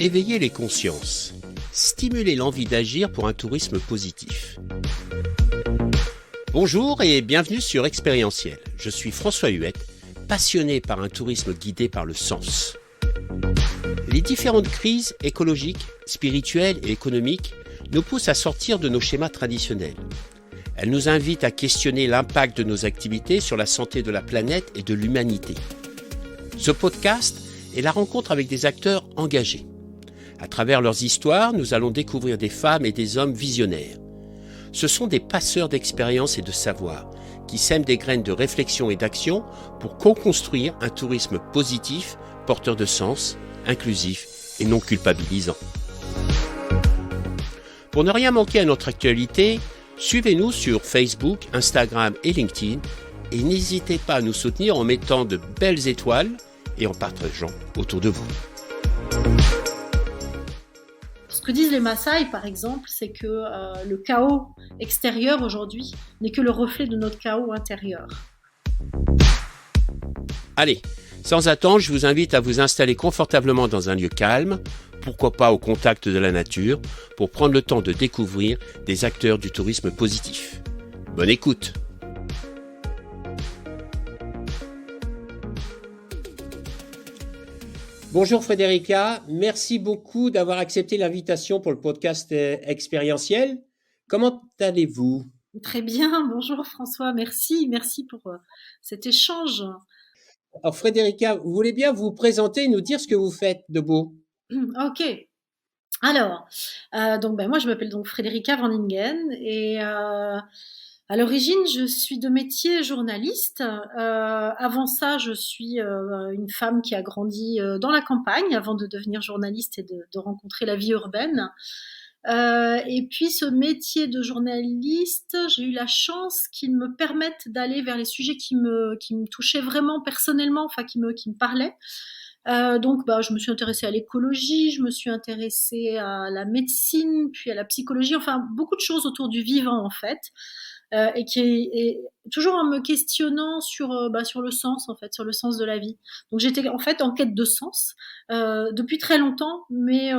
éveiller les consciences, stimuler l'envie d'agir pour un tourisme positif. Bonjour et bienvenue sur Expérientiel. Je suis François Huette, passionné par un tourisme guidé par le sens. Les différentes crises écologiques, spirituelles et économiques nous poussent à sortir de nos schémas traditionnels. Elles nous invitent à questionner l'impact de nos activités sur la santé de la planète et de l'humanité. Ce podcast est la rencontre avec des acteurs engagés. À travers leurs histoires, nous allons découvrir des femmes et des hommes visionnaires. Ce sont des passeurs d'expérience et de savoir qui sèment des graines de réflexion et d'action pour co-construire un tourisme positif, porteur de sens, inclusif et non culpabilisant. Pour ne rien manquer à notre actualité, suivez-nous sur Facebook, Instagram et LinkedIn et n'hésitez pas à nous soutenir en mettant de belles étoiles et en partageant autour de vous. Ce que disent les Maasai, par exemple, c'est que le chaos extérieur aujourd'hui n'est que le reflet de notre chaos intérieur. Allez, sans attendre, je vous invite à vous installer confortablement dans un lieu calme, pourquoi pas au contact de la nature, pour prendre le temps de découvrir des acteurs du tourisme positif. Bonne écoute! Bonjour Frédérica, merci beaucoup d'avoir accepté l'invitation pour le podcast Expérientiel. Comment allez-vous? Très bien, bonjour François, merci pour cet échange. Alors Frédérica, vous voulez bien vous présenter et nous dire ce que vous faites de beau? Ok, alors, moi je m'appelle donc Frédérica Van Ingen et à l'origine je suis de métier journaliste. Avant ça je suis une femme qui a grandi dans la campagne avant de devenir journaliste et de rencontrer la vie urbaine. Et puis ce métier de journaliste, j'ai eu la chance qu'il me permette d'aller vers les sujets qui me touchaient vraiment personnellement, enfin qui me parlaient. Je me suis intéressée à l'écologie, je me suis intéressée à la médecine, puis à la psychologie, enfin beaucoup de choses autour du vivant en fait, et qui est toujours en me questionnant sur le sens en fait, sur le sens de la vie. Donc j'étais en fait en quête de sens depuis très longtemps, mais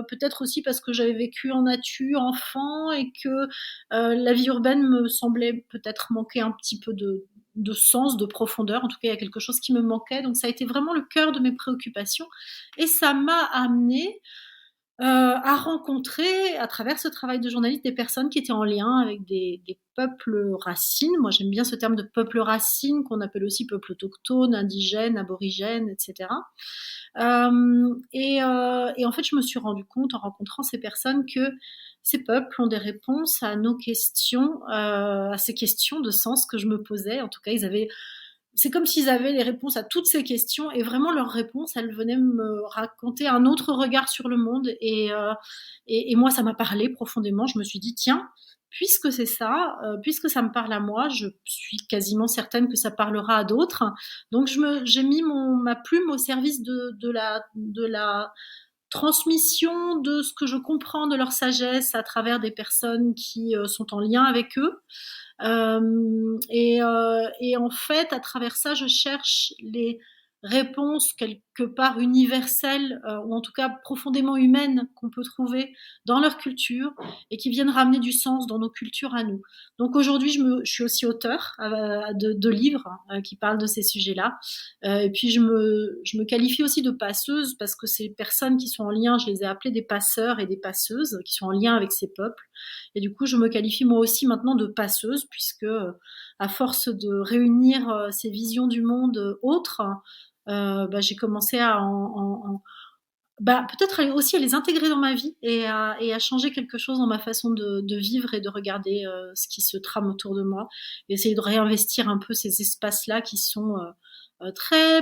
peut-être aussi parce que j'avais vécu en nature enfant et que la vie urbaine me semblait peut-être manquer un petit peu de sens, de profondeur. En tout cas, il y a quelque chose qui me manquait. Donc, ça a été vraiment le cœur de mes préoccupations. Et ça m'a amené à rencontrer, à travers ce travail de journaliste, des personnes qui étaient en lien avec des peuples racines. Moi, j'aime bien ce terme de peuple racine, qu'on appelle aussi peuple autochtone, indigène, aborigène, etc. Et en fait, je me suis rendu compte en rencontrant ces personnes que ces peuples ont des réponses à nos questions, à ces questions de sens que je me posais. En tout cas, c'est comme s'ils avaient les réponses à toutes ces questions et vraiment leurs réponses, elles venaient me raconter un autre regard sur le monde et moi, ça m'a parlé profondément. Je me suis dit, tiens, puisque c'est ça, puisque ça me parle à moi, je suis quasiment certaine que ça parlera à d'autres. Donc, j'ai mis ma plume au service de la transmission de ce que je comprends de leur sagesse à travers des personnes qui sont en lien avec eux. Et en fait, à travers ça, je cherche les réponses quelque part universelles, ou en tout cas profondément humaines qu'on peut trouver dans leur culture et qui viennent ramener du sens dans nos cultures à nous. Donc aujourd'hui, je suis aussi auteure de livres qui parlent de ces sujets-là. Et puis je me qualifie aussi de passeuse parce que ces personnes qui sont en lien, je les ai appelées des passeurs et des passeuses qui sont en lien avec ces peuples. Et du coup, je me qualifie moi aussi maintenant de passeuse puisque à force de réunir ces visions du monde autres, j'ai commencé à peut-être aussi à les intégrer dans ma vie et à changer quelque chose dans ma façon de vivre et de regarder ce qui se trame autour de moi et essayer de réinvestir un peu ces espaces-là qui sont très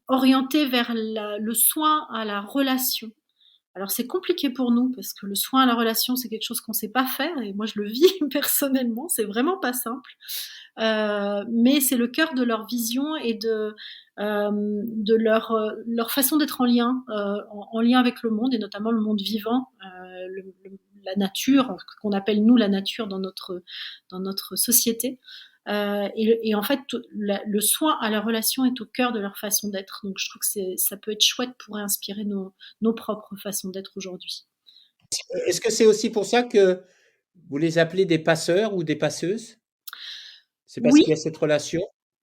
orientés vers le soin à la relation. Alors c'est compliqué pour nous parce que le soin à la relation c'est quelque chose qu'on sait pas faire et moi je le vis personnellement, c'est vraiment pas simple. Mais c'est le cœur de leur vision et de leur façon d'être en lien avec le monde et notamment le monde vivant, la nature, qu'on appelle nous la nature dans notre société. Et en fait, le soin à la relation est au cœur de leur façon d'être. Donc, je trouve que ça peut être chouette pour inspirer nos propres façons d'être aujourd'hui. Est-ce que c'est aussi pour ça que vous les appelez des passeurs ou des passeuses? C'est parce Oui, qu'il y a cette relation?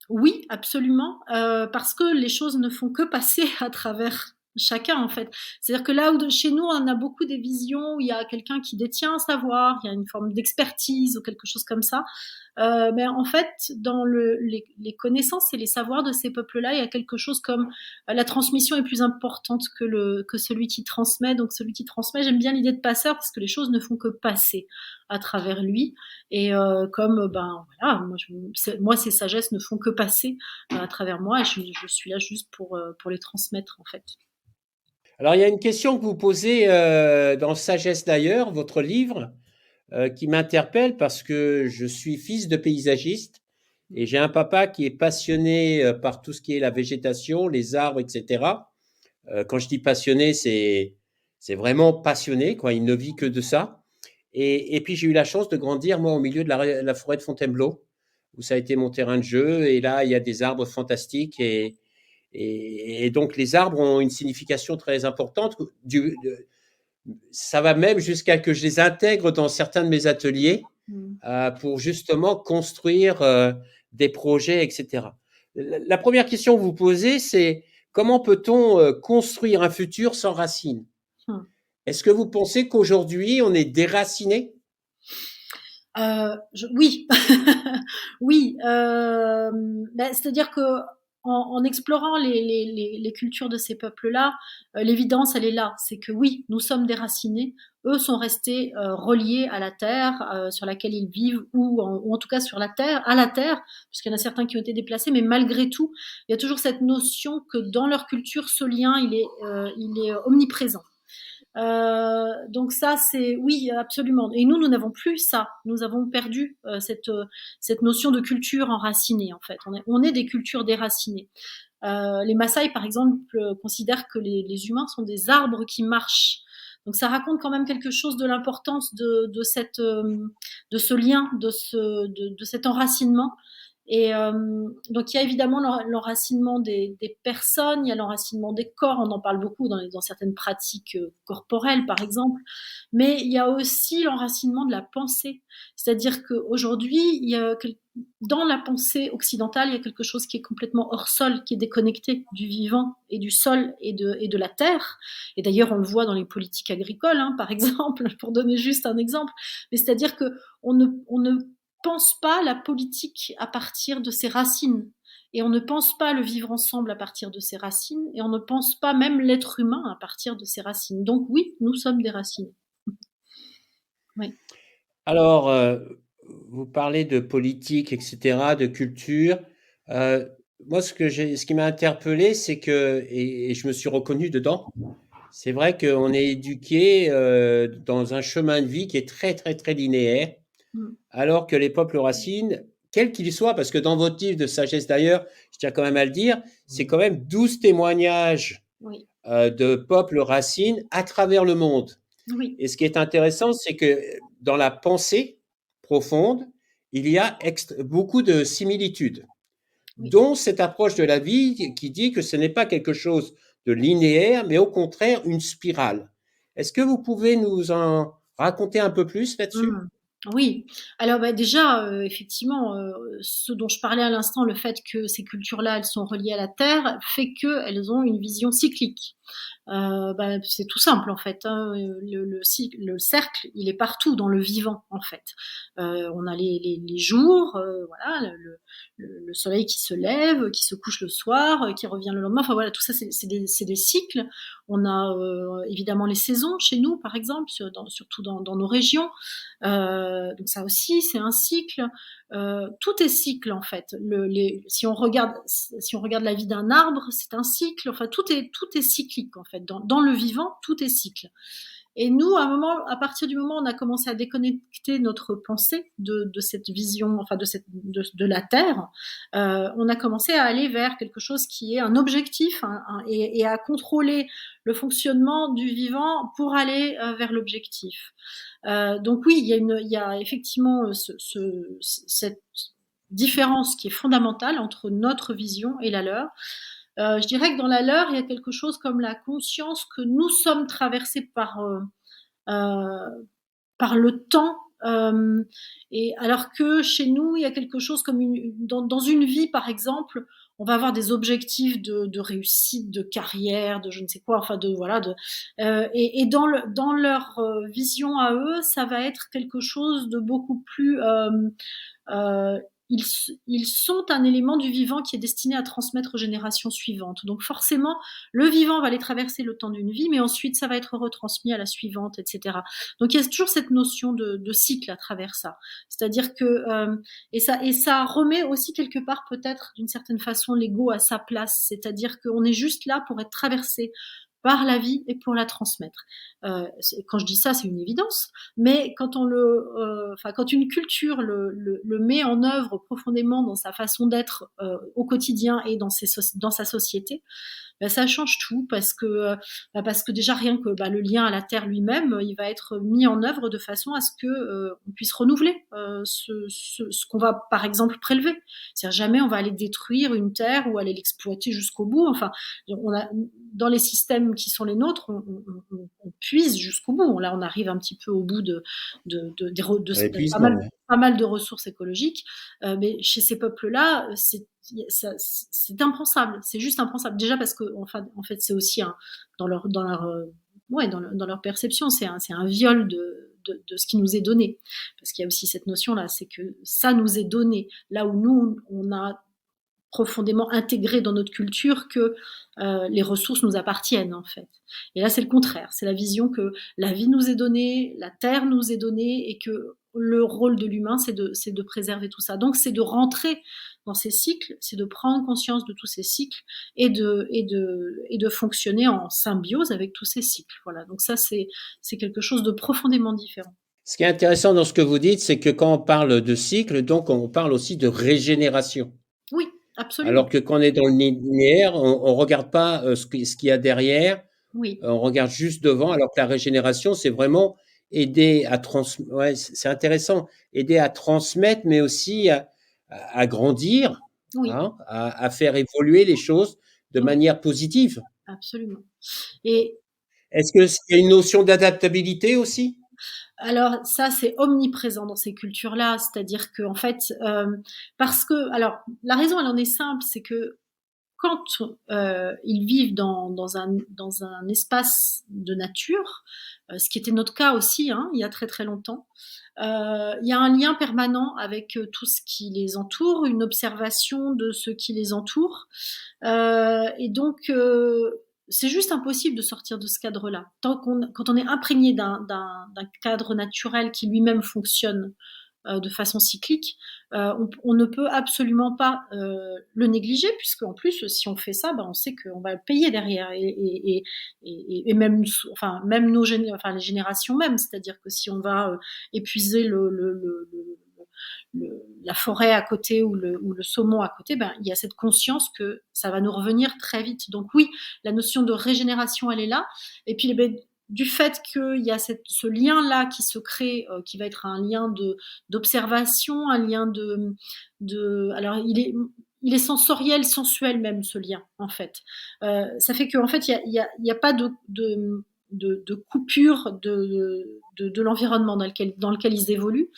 oui, absolument, parce que les choses ne font que passer à travers chacun, en fait. C'est-à-dire que là où chez nous, on a beaucoup des visions où il y a quelqu'un qui détient un savoir, il y a une forme d'expertise ou quelque chose comme ça. Mais en fait, dans les connaissances et les savoirs de ces peuples-là, il y a quelque chose comme la transmission est plus importante que celui qui transmet. Donc celui qui transmet, j'aime bien l'idée de passeur parce que les choses ne font que passer à travers lui. Et comme ben voilà, moi ces sagesses ne font que passer à travers moi. Et je suis là juste pour les transmettre en fait. Alors, il y a une question que vous posez dans Sagesse d'ailleurs, votre livre, qui m'interpelle parce que je suis fils de paysagiste et j'ai un papa qui est passionné par tout ce qui est la végétation, les arbres, etc. Quand je dis passionné, c'est vraiment passionné, quoi. Il ne vit que de ça. Et puis j'ai eu la chance de grandir, moi, au milieu de la forêt de Fontainebleau, où ça a été mon terrain de jeu. Et là, il y a des arbres fantastiques. Et donc, les arbres ont une signification très importante. Ça va même jusqu'à que je les intègre dans certains de mes ateliers pour justement construire des projets, etc. La première question que vous posez, c'est comment peut-on construire un futur sans racines? Hmm. Est-ce que vous pensez qu'aujourd'hui, on est déraciné? Oui, oui. Ben, c'est-à-dire que en explorant les cultures de ces peuples-là, l'évidence, elle est là. C'est que oui, nous sommes déracinés. Eux sont restés reliés à la terre sur laquelle ils vivent, ou en tout cas sur la terre, à la terre, puisqu'il y en a certains qui ont été déplacés, mais malgré tout, il y a toujours cette notion que dans leur culture, ce lien, il est omniprésent. Donc ça, c'est oui, absolument. Et nous n'avons plus ça. Nous avons perdu cette notion de culture enracinée, en fait. On est des cultures déracinées. Les Maasai, par exemple, considèrent que les humains sont des arbres qui marchent. Donc ça raconte quand même quelque chose de l'importance de ce lien, de cet enracinement. Et donc il y a évidemment l'enracinement des personnes, il y a l'enracinement des corps, on en parle beaucoup dans certaines pratiques corporelles par exemple, mais il y a aussi l'enracinement de la pensée. C'est-à-dire qu'aujourd'hui, dans la pensée occidentale, il y a quelque chose qui est complètement hors sol, qui est déconnecté du vivant et du sol et de la terre. Et d'ailleurs, on le voit dans les politiques agricoles, hein, par exemple, pour donner juste un exemple. Mais c'est-à-dire que on ne pense pas la politique à partir de ses racines. Et on ne pense pas le vivre ensemble à partir de ses racines. Et on ne pense pas même l'être humain à partir de ses racines. Donc oui, nous sommes déracinés. Oui. Alors, vous parlez de politique, etc., de culture. Euh, Moi, ce qui m'a interpellé, c'est que, et je me suis reconnu dedans, c'est vrai qu'on est éduqué dans un chemin de vie qui est très, très, très linéaire, Mm. alors que les peuples racines, quels qu'ils soient, parce que dans votre livre de sagesse d'ailleurs, je tiens quand même à le dire, c'est quand même 12 témoignages Oui. de peuples racines à travers le monde. Oui. Et ce qui est intéressant, c'est que dans la pensée profonde, il y a beaucoup de similitudes, Oui. dont cette approche de la vie qui dit que ce n'est pas quelque chose de linéaire, mais au contraire une spirale. Est-ce que vous pouvez nous en raconter un peu plus là-dessus? Mm. Oui, alors bah, déjà, effectivement, ce dont je parlais à l'instant, le fait que ces cultures-là, elles sont reliées à la Terre, fait qu'elles ont une vision cyclique. Bah, c'est tout simple en fait, hein. Le cercle, il est partout dans le vivant en fait. On a les jours, voilà, le soleil qui se lève, qui se couche le soir, qui revient le lendemain. Enfin voilà, tout ça c'est des cycles. On a évidemment les saisons chez nous, par exemple, surtout dans nos régions. Donc ça aussi, c'est un cycle. Tout est cycle en fait. Si on regarde la vie d'un arbre, c'est un cycle. Enfin, tout est cyclique en fait. Dans le vivant, tout est cycle. Et nous, à partir du moment où on a commencé à déconnecter notre pensée de cette vision, enfin de la Terre, on a commencé à aller vers quelque chose qui est un objectif, et à contrôler le fonctionnement du vivant pour aller vers l'objectif. Donc oui, il y a effectivement cette différence qui est fondamentale entre notre vision et la leur. Je dirais que dans la leur, il y a quelque chose comme la conscience que nous sommes traversés par le temps. Et alors que chez nous, il y a quelque chose comme dans une vie, par exemple, on va avoir des objectifs de réussite, de carrière, de je ne sais quoi, enfin et dans leur vision à eux, ça va être quelque chose de beaucoup plus euh, ils sont un élément du vivant qui est destiné à transmettre aux générations suivantes. Donc forcément, le vivant va aller traverser le temps d'une vie, mais ensuite ça va être retransmis à la suivante, etc. Donc il y a toujours cette notion de cycle à travers ça. C'est-à-dire que et ça remet aussi quelque part peut-être d'une certaine façon l'ego à sa place. C'est-à-dire qu'on est juste là pour être traversé par la vie et pour la transmettre. Quand je dis ça, c'est une évidence, mais quand une culture le met en œuvre profondément dans sa façon d'être au quotidien et dans sa société, ben, ça change tout parce que déjà rien que le lien à la terre lui-même, il va être mis en œuvre de façon à ce que on puisse renouveler ce qu'on va par exemple prélever. C'est-à-dire jamais on va aller détruire une terre ou aller l'exploiter jusqu'au bout. Enfin, dans les systèmes qui sont les nôtres, on puise jusqu'au bout. Là, on arrive un petit peu au bout pas mal de ressources écologiques, mais chez ces peuples-là, c'est impensable, c'est juste impensable. Déjà parce que en fait c'est aussi dans leur perception, c'est un viol de ce qui nous est donné. Parce qu'il y a aussi cette notion-là, c'est que ça nous est donné. Là où nous, on a profondément intégré dans notre culture que les ressources nous appartiennent en fait. Et là c'est le contraire, c'est la vision que la vie nous est donnée, la terre nous est donnée et que le rôle de l'humain c'est de préserver tout ça. Donc c'est de rentrer dans ces cycles, c'est de prendre conscience de tous ces cycles et de fonctionner en symbiose avec tous ces cycles. Voilà, donc ça c'est quelque chose de profondément différent. Ce qui est intéressant dans ce que vous dites, c'est que quand on parle de cycle, donc on parle aussi de régénération. Oui, absolument. Alors que quand on est dans le linéaire, on regarde pas ce qu'il y a derrière, oui. On regarde juste devant, alors que la régénération, c'est vraiment aider à transmettre, ouais, c'est intéressant, aider à transmettre, mais aussi à grandir, oui. Hein, à faire évoluer les choses de manière positive. Absolument. Et est-ce qu'il y a une notion d'adaptabilité aussi? Alors ça, c'est omniprésent dans ces cultures-là, c'est-à-dire que en fait, parce que, alors la raison, elle en est simple, c'est que quand ils vivent dans un espace de nature, ce qui était notre cas aussi, hein, il y a très très longtemps, il y a un lien permanent avec tout ce qui les entoure, une observation de ce qui les entoure, et donc c'est juste impossible de sortir de ce cadre-là. Quand on est imprégné d'un cadre naturel qui lui-même fonctionne de façon cyclique, on ne peut absolument pas le négliger, puisque en plus, si on fait ça, on sait qu'on va le payer derrière, et même, même les générations même, c'est-à-dire que si on va épuiser la forêt à côté ou le saumon à côté, il y a cette conscience que ça va nous revenir très vite. Donc oui, la notion de régénération, elle est là. Et puis du fait qu'il y a ce lien-là qui se crée, qui va être un lien d'observation, un lien alors il est sensoriel, sensuel même, ce lien, en fait. Ça fait qu'en fait, il y a pas de coupure de l'environnement dans lequel ils évoluent.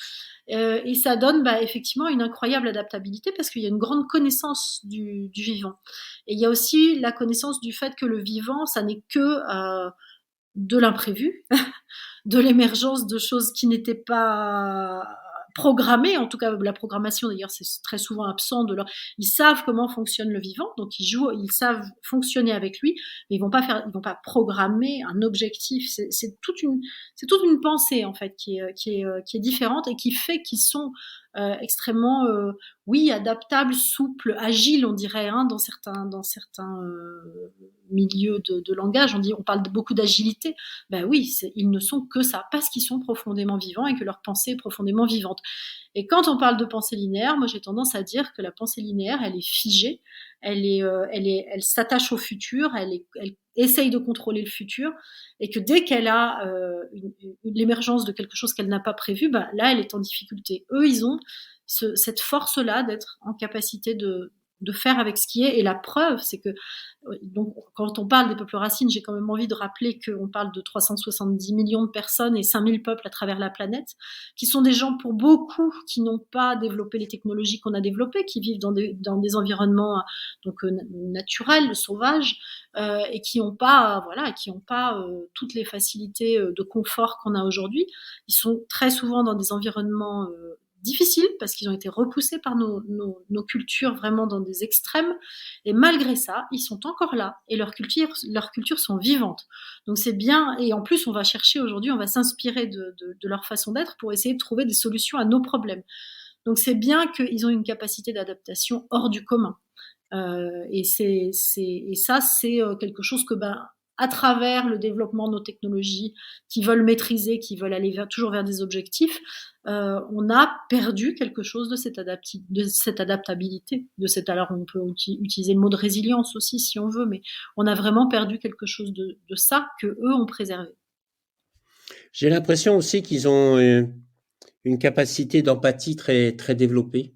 Et ça donne effectivement une incroyable adaptabilité parce qu'il y a une grande connaissance du vivant. Et il y a aussi la connaissance du fait que le vivant, ça n'est que de l'imprévu, de l'émergence de choses qui n'étaient pas programmées. En tout cas, la programmation, d'ailleurs, c'est très souvent absent de leur. Ils savent comment fonctionne le vivant, donc ils savent fonctionner avec lui, mais ils vont pas programmer un objectif. C'est toute une pensée en fait qui est différente et qui fait qu'ils sont extrêmement, oui, adaptable, souple, agile, on dirait, hein, dans certains milieux de langage. On parle beaucoup d'agilité. Ben oui, ils ne sont que ça, parce qu'ils sont profondément vivants et que leur pensée est profondément vivante. Et quand on parle de pensée linéaire, moi j'ai tendance à dire que la pensée linéaire, elle est figée, elle s'attache au futur, elle essaye de contrôler le futur, et que dès qu'elle a l'émergence de quelque chose qu'elle n'a pas prévu, bah, là elle est en difficulté. Eux, ils ont cette force-là d'être en capacité de faire avec ce qui est. Et la preuve, c'est que donc, quand on parle des peuples racines, j'ai quand même envie de rappeler qu'on parle de 370 millions de personnes et 5000 peuples à travers la planète, qui sont des gens, pour beaucoup, qui n'ont pas développé les technologies qu'on a développées, qui vivent dans des environnements naturels, sauvages, et qui n'ont pas, toutes les facilités de confort qu'on a aujourd'hui. Ils sont très souvent dans des environnements difficiles, parce qu'ils ont été repoussés par nos cultures vraiment dans des extrêmes, et malgré ça, ils sont encore là, et leurs cultures sont vivantes. Donc c'est bien, et en plus on va chercher aujourd'hui, on va s'inspirer de leur façon d'être pour essayer de trouver des solutions à nos problèmes. Donc c'est bien qu'ils ont une capacité d'adaptation hors du commun. Et ça, c'est quelque chose que, à travers le développement de nos technologies, qui veulent maîtriser, qui veulent aller toujours vers des objectifs, on a perdu quelque chose de cette adaptabilité, alors on peut utiliser le mot de résilience aussi si on veut, mais on a vraiment perdu quelque chose de ça que eux ont préservé. J'ai l'impression aussi qu'ils ont une capacité d'empathie très, très développée.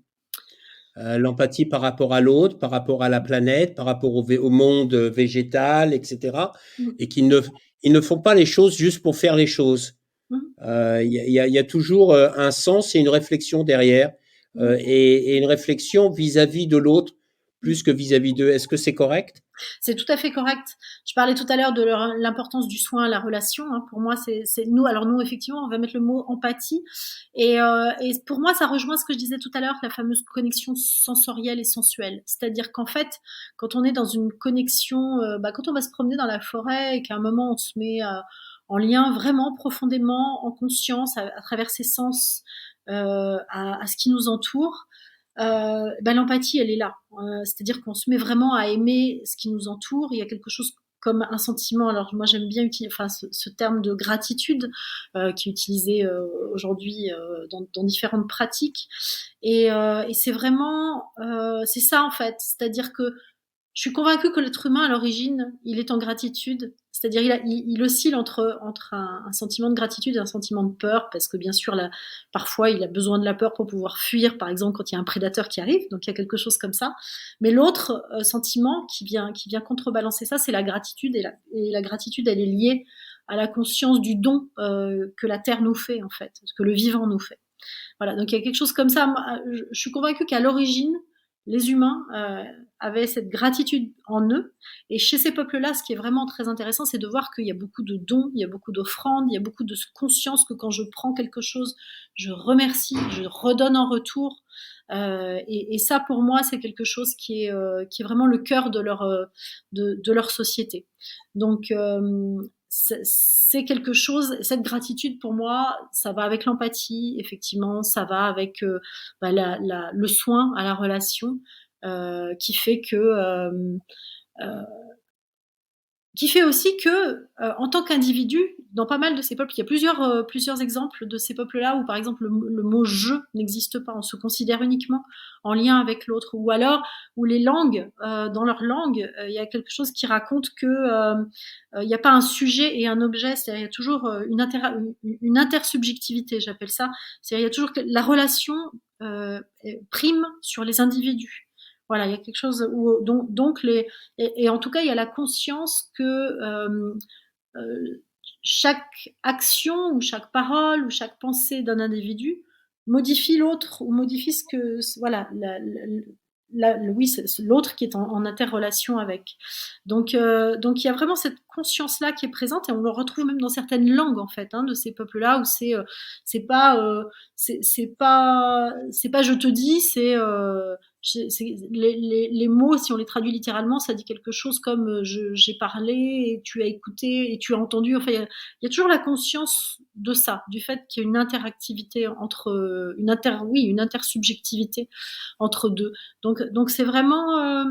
L'empathie par rapport à l'autre, par rapport à la planète, par rapport au monde végétal, etc. Et ils ne font pas les choses juste pour faire les choses. Il y a toujours un sens et une réflexion derrière, et une réflexion vis-à-vis de l'autre plus que vis-à-vis d'eux. Est-ce que c'est correct? C'est tout à fait correct. Je parlais tout à l'heure de l'importance du soin à la relation. Hein. Pour moi, c'est nous. Alors nous, effectivement, on va mettre le mot empathie. Et pour moi, ça rejoint ce que je disais tout à l'heure, la fameuse connexion sensorielle et sensuelle. C'est-à-dire qu'en fait, quand on est dans une connexion, quand on va se promener dans la forêt et qu'à un moment on se met en lien vraiment profondément, en conscience, à travers ses sens, à ce qui nous entoure. L'empathie, elle est là. C'est-à-dire qu'on se met vraiment à aimer ce qui nous entoure. Il y a quelque chose comme un sentiment. Alors moi, j'aime bien utiliser ce terme de gratitude qui est utilisé aujourd'hui dans différentes pratiques. Et c'est vraiment, c'est ça en fait. C'est-à-dire que je suis convaincue que l'être humain, à l'origine, il est en gratitude. C'est-à-dire, il oscille entre un sentiment de gratitude et un sentiment de peur, parce que bien sûr, parfois, il a besoin de la peur pour pouvoir fuir, par exemple, quand il y a un prédateur qui arrive. Donc, il y a quelque chose comme ça. Mais l'autre sentiment qui vient contrebalancer ça, c'est la gratitude. Et la gratitude, elle est liée à la conscience du don que la terre nous fait, en fait, que le vivant nous fait. Voilà. Donc, il y a quelque chose comme ça. Je suis convaincue qu'à l'origine, les humains avaient cette gratitude en eux. Et chez ces peuples-là, ce qui est vraiment très intéressant, c'est de voir qu'il y a beaucoup de dons, il y a beaucoup d'offrandes, il y a beaucoup de conscience que quand je prends quelque chose, je remercie, je redonne en retour. Et ça, pour moi, c'est quelque chose qui est vraiment le cœur de leur société. Donc, c'est quelque chose, cette gratitude pour moi, ça va avec l'empathie, effectivement, ça va avec le soin à la relation, qui fait aussi que, en tant qu'individu, dans pas mal de ces peuples, il y a plusieurs exemples de ces peuples-là où, par exemple, le mot «je» n'existe pas. On se considère uniquement en lien avec l'autre. Ou alors, où les langues, dans leur langue, il y a quelque chose qui raconte que il n'y a pas un sujet et un objet. C'est-à-dire, il y a toujours une intersubjectivité, j'appelle ça. C'est-à-dire, il y a toujours la relation prime sur les individus. Voilà, il y a quelque chose où donc et en tout cas il y a la conscience que chaque action ou chaque parole ou chaque pensée d'un individu modifie l'autre ou modifie ce que voilà oui, c'est l'autre qui est en interrelation avec. Donc il y a vraiment cette conscience là qui est présente, et on le retrouve même dans certaines langues en fait, hein, de ces peuples là, où c'est pas je te dis, c'est les mots, si on les traduit littéralement, ça dit quelque chose comme j'ai parlé et tu as écouté et tu as entendu. Enfin, il y a toujours la conscience de ça, du fait qu'il y a une interactivité entre une intersubjectivité entre deux. Donc c'est vraiment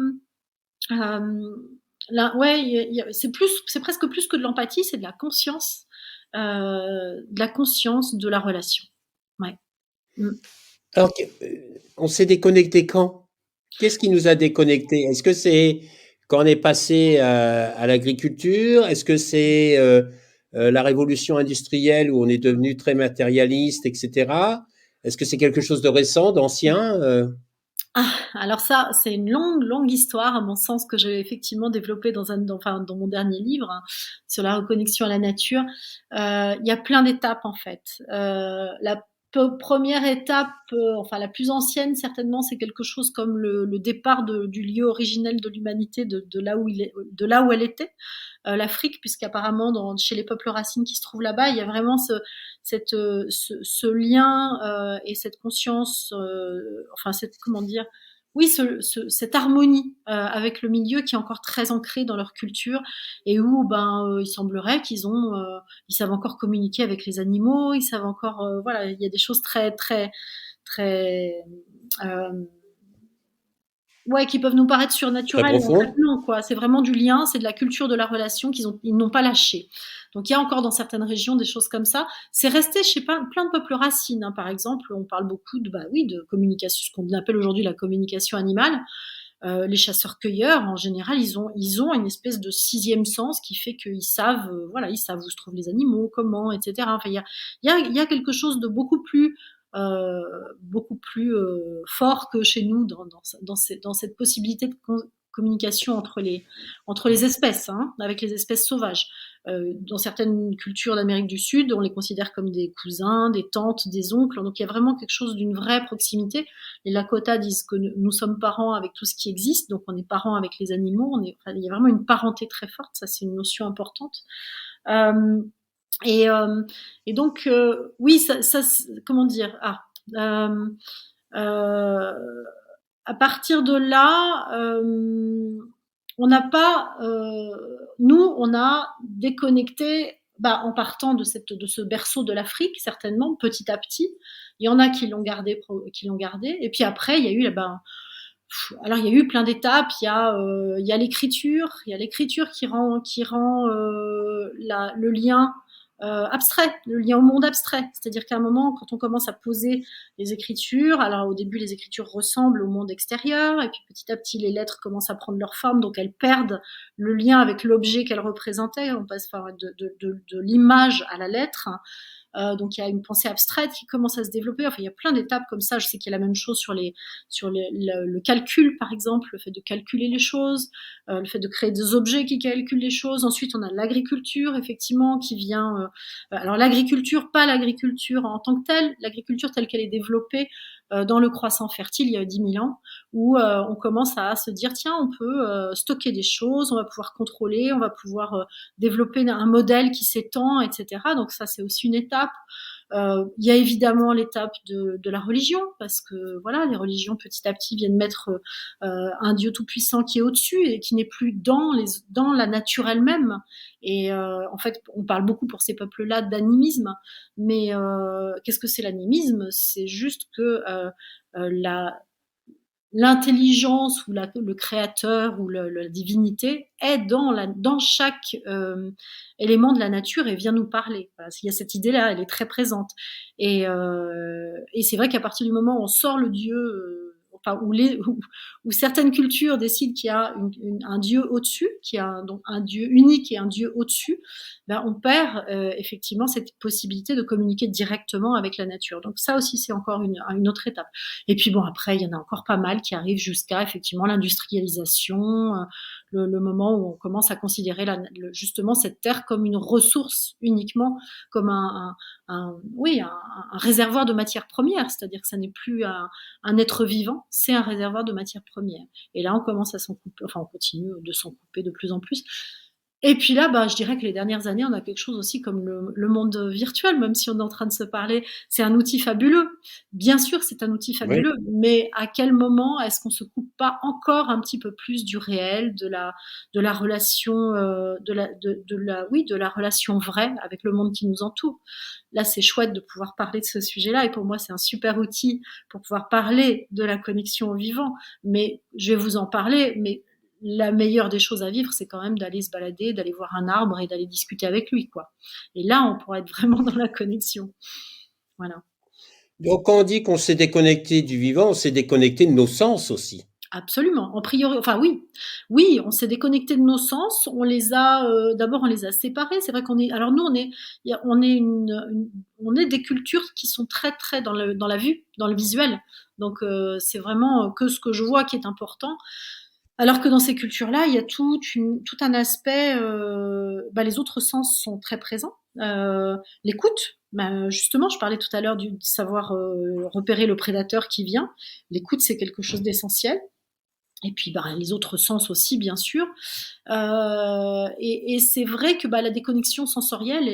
là, ouais, c'est presque plus que de l'empathie, c'est de la conscience de la relation. Ouais. Mm. Alors, on s'est déconnecté quand? Qu'est-ce qui nous a déconnectés? Est-ce que c'est quand on est passé à l'agriculture? Est-ce que c'est la révolution industrielle où on est devenu très matérialiste, etc.? Est-ce que c'est quelque chose de récent, d'ancien? Ah, alors ça, c'est une longue, longue histoire, à mon sens, que j'ai effectivement développée dans mon dernier livre, hein, sur la reconnexion à la nature. Il y a plein d'étapes, en fait. La première étape, enfin la plus ancienne, certainement, c'est quelque chose comme le départ du lieu originel de l'humanité, de là où de là où elle était, l'Afrique, puisqu'apparemment, chez les peuples racines qui se trouvent là-bas, il y a vraiment ce lien et cette conscience, enfin comment dire, oui, cette harmonie avec le milieu qui est encore très ancrée dans leur culture et où il semblerait ils savent encore communiquer avec les animaux, ils savent encore, voilà, il y a des choses très très très euh, ouais, qui peuvent nous paraître Très surnaturelles, mais en fait profond? non, quoi. C'est vraiment du lien, c'est de la culture de la relation ils n'ont pas lâché. Donc il y a encore dans certaines régions des choses comme ça. C'est resté chez plein de peuples racines, hein. Par exemple, on parle beaucoup de communication, ce qu'on appelle aujourd'hui la communication animale. Les chasseurs-cueilleurs, en général, ils ont une espèce de sixième sens qui fait qu'ils savent, voilà, ils savent où se trouvent les animaux, comment, etc. Enfin, il y a quelque chose de beaucoup plus fort que chez nous dans cette possibilité de communication entre les espèces, hein, avec les espèces sauvages. Dans certaines cultures d'Amérique du Sud, on les considère comme des cousins, des tantes, des oncles. Donc il y a vraiment quelque chose d'une vraie proximité. Les Lakota disent que nous sommes parents avec tout ce qui existe, donc on est parents avec les animaux. Enfin, il y a vraiment une parenté très forte, ça c'est une notion importante. Euh, et, euh, et donc, oui, comment dire? Euh, euh, à partir de là, on n'a pas, nous, on a déconnecté, en partant de ce berceau de l'Afrique, certainement, petit à petit. Il y en a qui l'ont gardé. Et puis après, il y a eu, alors il y a eu plein d'étapes. Il y a l'écriture qui rend le lien abstrait, le lien au monde abstrait. C'est-à-dire qu'à un moment, quand on commence à poser les écritures, alors au début les écritures ressemblent au monde extérieur, et puis petit à petit les lettres commencent à prendre leur forme, donc elles perdent le lien avec l'objet qu'elles représentaient. On passe de l'image à la lettre. Donc il y a une pensée abstraite qui commence à se développer. Enfin, il y a plein d'étapes comme ça. Je sais qu'il y a la même chose sur le calcul, par exemple, le fait de calculer les choses, le fait de créer des objets qui calculent les choses. Ensuite, on a l'agriculture, effectivement, qui vient. Alors l'agriculture, pas l'agriculture en tant que telle, l'agriculture telle qu'elle est développée dans le croissant fertile il y a 10 000 ans, où on commence à se dire tiens, on peut stocker des choses, on va pouvoir contrôler, on va pouvoir développer un modèle qui s'étend, etc. Donc ça, c'est aussi une étape. Il y a évidemment l'étape de la religion, parce que voilà, les religions petit à petit viennent mettre un Dieu tout-puissant qui est au-dessus et qui n'est plus dans la nature elle-même. Et en fait, on parle beaucoup pour ces peuples-là d'animisme, mais qu'est-ce que c'est l'animisme? C'est juste que la l'intelligence ou le créateur ou la divinité est dans chaque élément de la nature et vient nous parler. Voilà, il y a cette idée-là, elle est très présente. Et c'est vrai qu'à partir du moment où on sort le Dieu, enfin, où certaines cultures décident qu'il y a un Dieu au-dessus, qu'il y a donc un Dieu unique et un Dieu au-dessus, on perd effectivement cette possibilité de communiquer directement avec la nature. Donc ça aussi, c'est encore une autre étape. Et puis bon, après, il y en a encore pas mal qui arrivent jusqu'à effectivement l'industrialisation, le moment où on commence à considérer justement cette terre comme une ressource uniquement, comme oui, un réservoir de matières premières, c'est-à-dire que ça n'est plus un être vivant, c'est un réservoir de matières premières. Et là, on commence à s'en couper, enfin, on continue de s'en couper de plus en plus. Et puis là, bah, je dirais que les dernières années, on a quelque chose aussi comme le monde virtuel, même si on est en train de se parler, c'est un outil fabuleux. Bien sûr, c'est un outil Oui. fabuleux, mais à quel moment est-ce qu'on se coupe pas encore un petit peu plus du réel, de la relation, oui, de la relation vraie avec le monde qui nous entoure. Là, c'est chouette de pouvoir parler de ce sujet-là, et pour moi, c'est un super outil pour pouvoir parler de la connexion au vivant. Mais je vais vous en parler, mais la meilleure des choses à vivre, c'est quand même d'aller se balader, d'aller voir un arbre et d'aller discuter avec lui, quoi. Et là, on pourrait être vraiment dans la connexion. Voilà. Donc, quand on dit qu'on s'est déconnecté du vivant, on s'est déconnecté de nos sens aussi. Absolument. En priori, enfin oui, oui, on s'est déconnecté de nos sens. On les a d'abord, on les a séparés. C'est vrai qu'on est. Alors nous, on est on est des cultures qui sont très très dans la vue, dans le visuel. Donc c'est vraiment que ce que je vois qui est important. Alors que dans ces cultures-là, il y a tout un aspect. Bah, les autres sens sont très présents. L'écoute. Bah, justement, je parlais tout à l'heure de savoir repérer le prédateur qui vient. L'écoute, c'est quelque chose d'essentiel. Et puis bah, les autres sens aussi, bien sûr. Et c'est vrai que bah, la déconnexion sensorielle,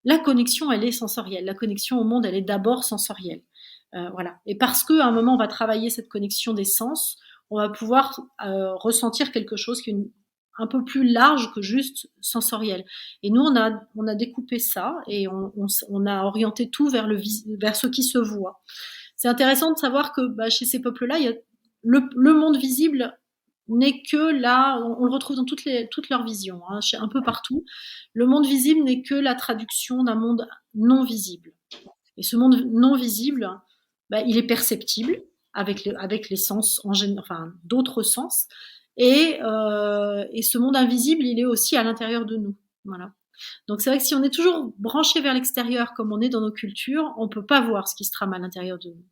la connexion, elle est sensorielle. La connexion au monde, elle est d'abord sensorielle. Voilà. Et parce qu'à un moment, on va travailler cette connexion des sens, on va pouvoir ressentir quelque chose qui est un peu plus large que juste sensoriel. Et nous, on a découpé ça et on a orienté tout vers, vers ce qui se voit. C'est intéressant de savoir que bah, chez ces peuples-là, il y a le monde visible n'est que là, on le retrouve dans toutes leurs visions, hein, un peu partout. Le monde visible n'est que la traduction d'un monde non visible. Et ce monde non visible, bah, il est perceptible avec les sens, enfin d'autres sens. Et ce monde invisible, il est aussi à l'intérieur de nous. Voilà. Donc c'est vrai que si on est toujours branché vers l'extérieur comme on est dans nos cultures, on peut pas voir ce qui se trame à l'intérieur de nous.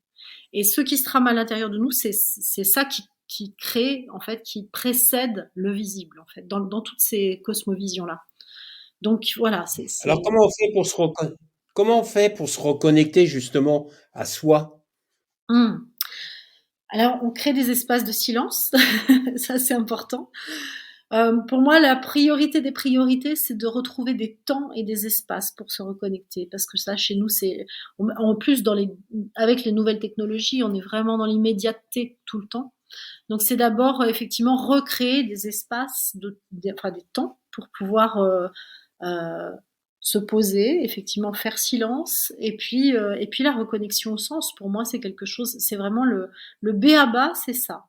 Et ce qui se trame à l'intérieur de nous, c'est ça qui crée, en fait, qui précède le visible, en fait, dans toutes ces cosmovisions-là. Donc voilà, Alors, comment on fait pour se reconnecter justement à soi? Mmh. Alors, on crée des espaces de silence, ça c'est important. Pour moi, la priorité des priorités, c'est de retrouver des temps et des espaces pour se reconnecter. Parce que ça, chez nous, en plus, avec les nouvelles technologies, on est vraiment dans l'immédiateté tout le temps. Donc, c'est d'abord, effectivement, recréer des espaces, enfin, des temps pour pouvoir euh, se poser, effectivement, faire silence. Et puis la reconnexion au sens, pour moi, c'est quelque chose, c'est vraiment le b.a.-ba, c'est ça.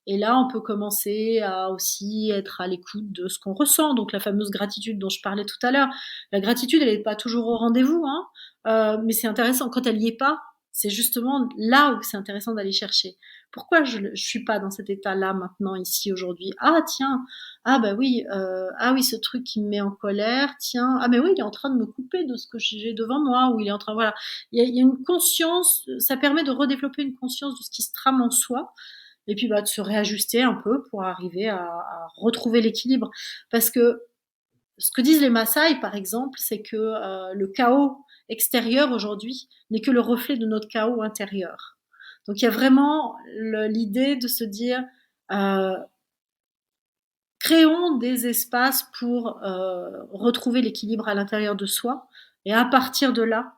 Et là, on peut commencer à aussi être à l'écoute de ce qu'on ressent. Donc, la fameuse gratitude dont je parlais tout à l'heure. La gratitude, elle n'est pas toujours au rendez-vous, hein. Mais c'est intéressant. Quand elle n'y est pas, c'est justement là où c'est intéressant d'aller chercher. Pourquoi je suis pas dans cet état-là maintenant, ici, aujourd'hui? Ah, tiens, ah bah oui, ah oui, ce truc qui me met en colère, tiens, ah mais oui, il est en train de me couper de ce que j'ai devant moi, ou il est en train, voilà. Il y a une conscience, ça permet de redévelopper une conscience de ce qui se trame en soi, et puis bah, de se réajuster un peu pour arriver à retrouver l'équilibre. Parce que ce que disent les Maasai, par exemple, c'est que le chaos extérieur aujourd'hui n'est que le reflet de notre chaos intérieur. Donc il y a vraiment l'idée de se dire, euh, créons des espaces pour retrouver l'équilibre à l'intérieur de soi, et à partir de là,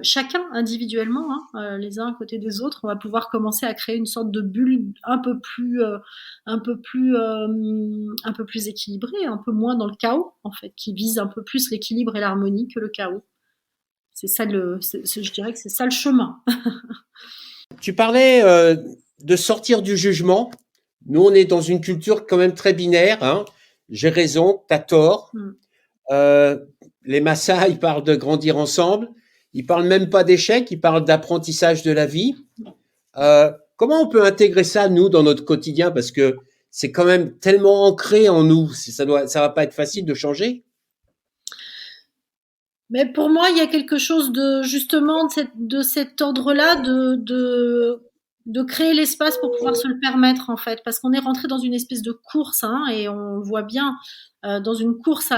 chacun individuellement, hein, les uns à côté des autres, on va pouvoir commencer à créer une sorte de bulle un peu plus équilibrée, un peu moins dans le chaos, en fait, qui vise un peu plus l'équilibre et l'harmonie que le chaos. C'est ça je dirais que c'est ça le chemin. Tu parlais de sortir du jugement. Nous, on est dans une culture quand même très binaire, hein. J'ai raison, t'as tort. Mm. Euh, les Maasai, ils parlent de grandir ensemble. Ils parlent même pas d'échec, ils parlent d'apprentissage de la vie. Comment on peut intégrer ça, nous, dans notre quotidien? Parce que c'est quand même tellement ancré en nous. Ça va pas être facile de changer. Mais pour moi, il y a quelque chose de justement de cet ordre-là, de créer l'espace pour pouvoir se le permettre, en fait, parce qu'on est rentré dans une espèce de course, hein, et on le voit bien, dans une course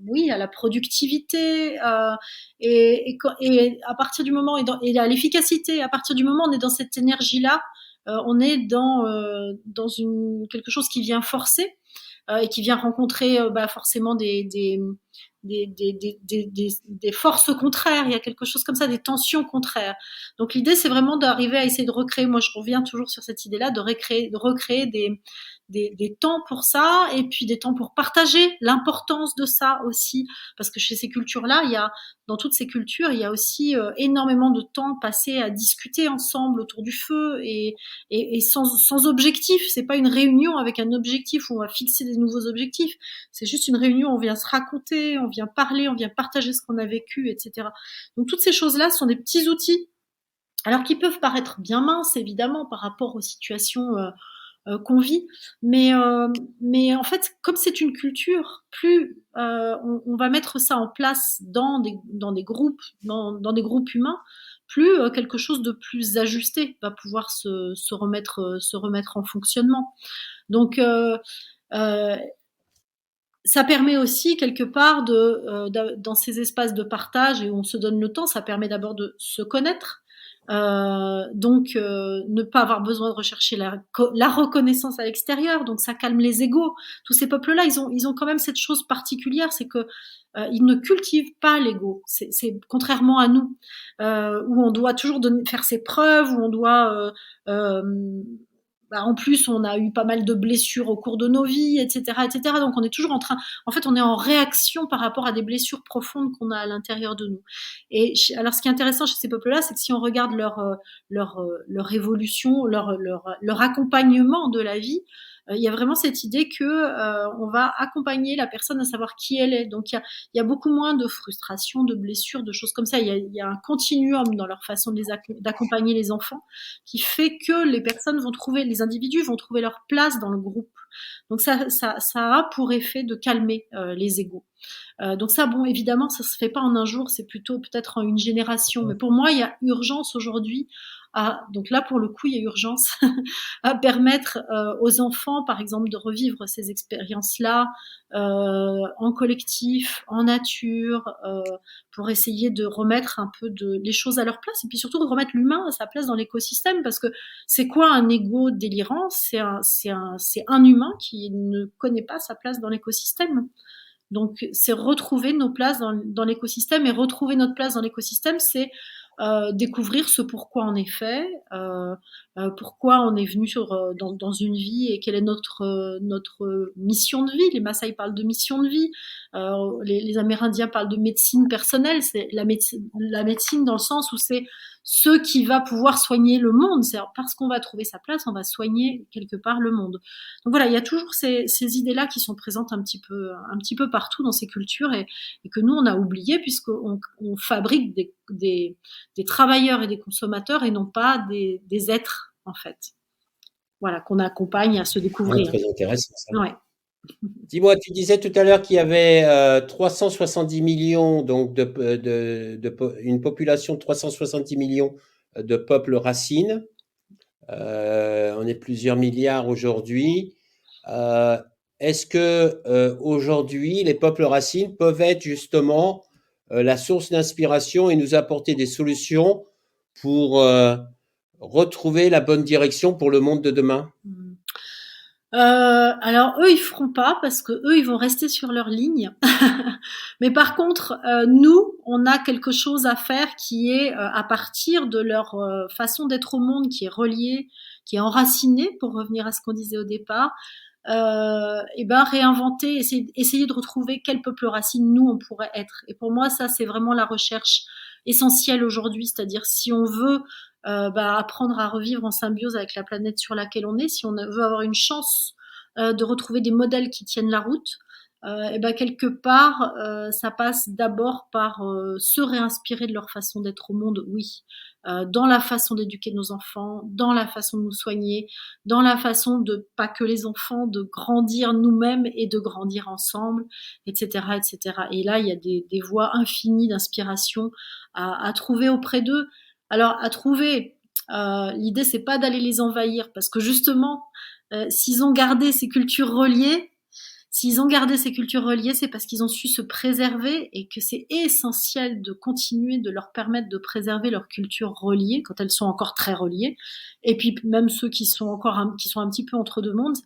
oui, à la productivité, et à partir du moment, et à l'efficacité, à partir du moment où on est dans cette énergie-là, on est dans quelque chose qui vient forcer et qui vient rencontrer forcément des forces contraires, il y a quelque chose comme ça, des tensions contraires. Donc l'idée, c'est vraiment d'arriver à essayer de recréer, moi je reviens toujours sur cette idée-là, de recréer des temps pour ça, et puis des temps pour partager l'importance de ça aussi, parce que chez ces cultures-là, dans toutes ces cultures, il y a aussi énormément de temps passé à discuter ensemble autour du feu et sans objectif. C'est pas une réunion avec un objectif où on va fixer des nouveaux objectifs. C'est juste une réunion où on vient se raconter, on vient parler, on vient partager ce qu'on a vécu, etc. Donc toutes ces choses-là sont des petits outils, alors qui peuvent paraître bien minces évidemment par rapport aux situations qu'on vit, mais en fait, comme c'est une culture, plus on va mettre ça en place dans des groupes, dans des groupes humains, plus quelque chose de plus ajusté va pouvoir se remettre en fonctionnement. Donc euh, ça permet aussi quelque part dans ces espaces de partage et où on se donne le temps, ça permet d'abord de se connaître. Donc ne pas avoir besoin de rechercher la reconnaissance à l'extérieur, donc ça calme les égos. Tous ces peuples-là, ils ont quand même cette chose particulière, c'est que ils ne cultivent pas l'ego. C'est contrairement à nous, où on doit toujours faire ses preuves, où on doit en plus, on a eu pas mal de blessures au cours de nos vies, etc., etc. Donc, on est toujours en fait, on est en réaction par rapport à des blessures profondes qu'on a à l'intérieur de nous. Et alors, ce qui est intéressant chez ces peuples-là, c'est que si on regarde leur évolution, leur accompagnement de la vie, il y a vraiment cette idée que on va accompagner la personne à savoir qui elle est. Donc, il y a beaucoup moins de frustration, de blessures, de choses comme ça. Il y a un continuum dans leur façon d'accompagner les enfants qui fait que les individus vont trouver leur place dans le groupe. Donc ça a pour effet de calmer les égos. Donc ça, bon, évidemment, ça se fait pas en un jour, c'est plutôt peut-être en une génération. Mais pour moi, il y a urgence aujourd'hui donc là, pour le coup, il y a urgence à permettre aux enfants, par exemple, de revivre ces expériences-là en collectif, en nature, pour essayer de remettre un peu les choses à leur place et puis surtout de remettre l'humain à sa place dans l'écosystème, parce que c'est quoi un ego délirant? C'est un humain qui ne connaît pas sa place dans l'écosystème. Donc, c'est retrouver nos places dans l'écosystème, et retrouver notre place dans l'écosystème, c'est découvrir ce pourquoi on est fait, pourquoi on est venu dans une vie et quelle est notre mission de vie. Les Maasai parlent de mission de vie, les Amérindiens parlent de médecine personnelle, c'est la médecine dans le sens où c'est ce qui va pouvoir soigner le monde. C'est parce qu'on va trouver sa place, on va soigner quelque part le monde. Donc voilà, il y a toujours ces idées-là qui sont présentes un petit peu partout dans ces cultures, et que nous on a oublié, puisqu'on fabrique des travailleurs et des consommateurs et non pas des êtres en fait. Voilà, qu'on accompagne à se découvrir. Très intéressant ça. Ouais. Dis-moi, tu disais tout à l'heure qu'il y avait 370 millions, donc une population de 370 millions de peuples racines. On est plusieurs milliards aujourd'hui. Est-ce que aujourd'hui, les peuples racines peuvent être justement la source d'inspiration et nous apporter des solutions pour retrouver la bonne direction pour le monde de demain? Alors eux, ils feront pas, parce que eux, ils vont rester sur leur ligne. Mais par contre, nous, on a quelque chose à faire qui est à partir de leur façon d'être au monde, qui est reliée, qui est enracinée, pour revenir à ce qu'on disait au départ. Et ben réinventer, essayer de retrouver quel peuple racine nous on pourrait être. Et pour moi, ça, c'est vraiment la recherche essentielle aujourd'hui. C'est-à-dire, si on veut apprendre à revivre en symbiose avec la planète sur laquelle on est, si on veut avoir une chance de retrouver des modèles qui tiennent la route, et ben quelque part, ça passe d'abord par se réinspirer de leur façon d'être au monde, oui, dans la façon d'éduquer nos enfants, dans la façon de nous soigner, dans la façon de, pas que les enfants, de grandir nous-mêmes et de grandir ensemble, etc., etc. Et là, il y a des voies infinies d'inspiration à trouver auprès d'eux. Alors, à trouver, l'idée, c'est pas d'aller les envahir, parce que justement, s'ils ont gardé ces cultures reliées, S'ils ont gardé ces cultures reliées, c'est parce qu'ils ont su se préserver et que c'est essentiel de continuer de leur permettre de préserver leurs cultures reliées quand elles sont encore très reliées. Et puis même ceux qui sont un petit peu entre deux mondes,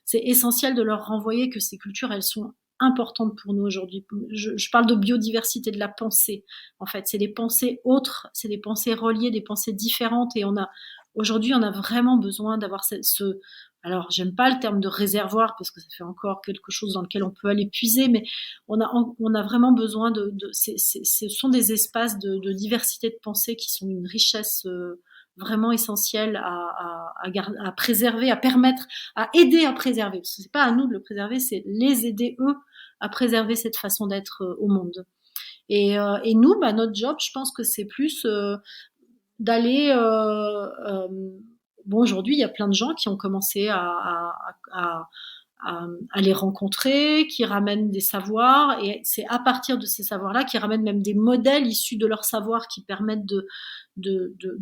c'est essentiel de leur renvoyer que ces cultures, elles sont importantes pour nous aujourd'hui. Je parle de biodiversité de la pensée. En fait, c'est des pensées autres, c'est des pensées reliées, des pensées différentes. Et aujourd'hui, on a vraiment besoin d'avoir alors, j'aime pas le terme de réservoir parce que ça fait encore quelque chose dans lequel on peut aller puiser, mais on a vraiment besoin ce sont des espaces de diversité de pensée qui sont une richesse vraiment essentielle à préserver, à permettre, à aider à préserver. Parce que c'est pas à nous de le préserver, c'est les aider eux à préserver cette façon d'être au monde. Et nous, notre job, je pense que c'est plus d'aller aujourd'hui, il y a plein de gens qui ont commencé à les rencontrer, qui ramènent des savoirs, et c'est à partir de ces savoirs-là qui ramènent même des modèles issus de leur savoir qui permettent de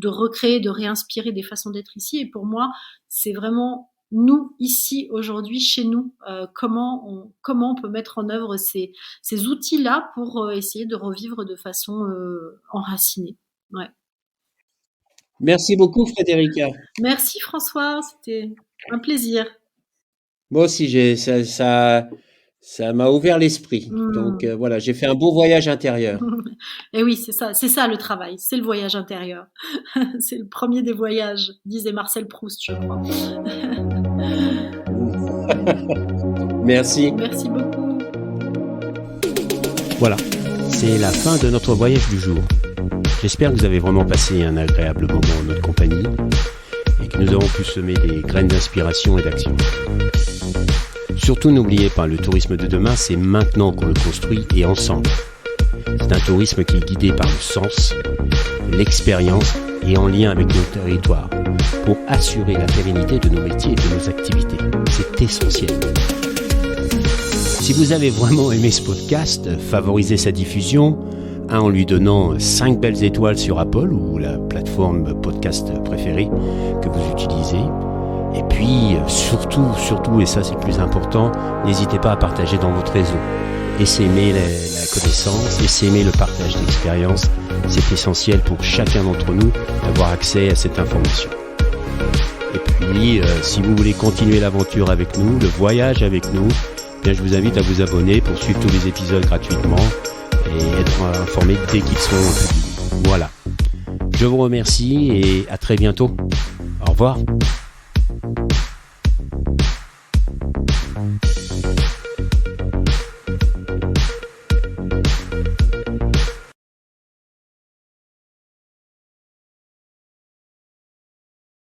recréer, de réinspirer des façons d'être ici. Et pour moi, c'est vraiment nous, ici, aujourd'hui, chez nous, comment on peut mettre en œuvre ces outils-là pour essayer de revivre de façon enracinée. Ouais. Merci beaucoup, Frédérica. Merci, François. C'était un plaisir. Moi aussi, ça m'a ouvert l'esprit. Donc voilà, j'ai fait un beau voyage intérieur. Et oui, c'est ça le travail, c'est le voyage intérieur. C'est le premier des voyages, disait Marcel Proust, je crois. Merci. Merci beaucoup. Voilà, c'est la fin de notre voyage du jour. J'espère que vous avez vraiment passé un agréable moment en notre compagnie et que nous avons pu semer des graines d'inspiration et d'action. Surtout n'oubliez pas, le tourisme de demain, c'est maintenant qu'on le construit et ensemble. C'est un tourisme qui est guidé par le sens, l'expérience et en lien avec nos territoires pour assurer la pérennité de nos métiers et de nos activités. C'est essentiel. Si vous avez vraiment aimé ce podcast, favorisez sa diffusion en lui donnant 5 belles étoiles sur Apple ou la plateforme podcast préférée que vous utilisez. Et puis, surtout, et ça c'est le plus important, n'hésitez pas à partager dans votre réseau. Essaimer la connaissance, essaimer le partage d'expérience. C'est essentiel pour chacun d'entre nous d'avoir accès à cette information. Et puis, si vous voulez continuer l'aventure avec nous, le voyage avec nous, bien, je vous invite à vous abonner pour suivre tous les épisodes gratuitement et être informé dès qu'ils seront publiés. Voilà. Je vous remercie et à très bientôt. Au revoir.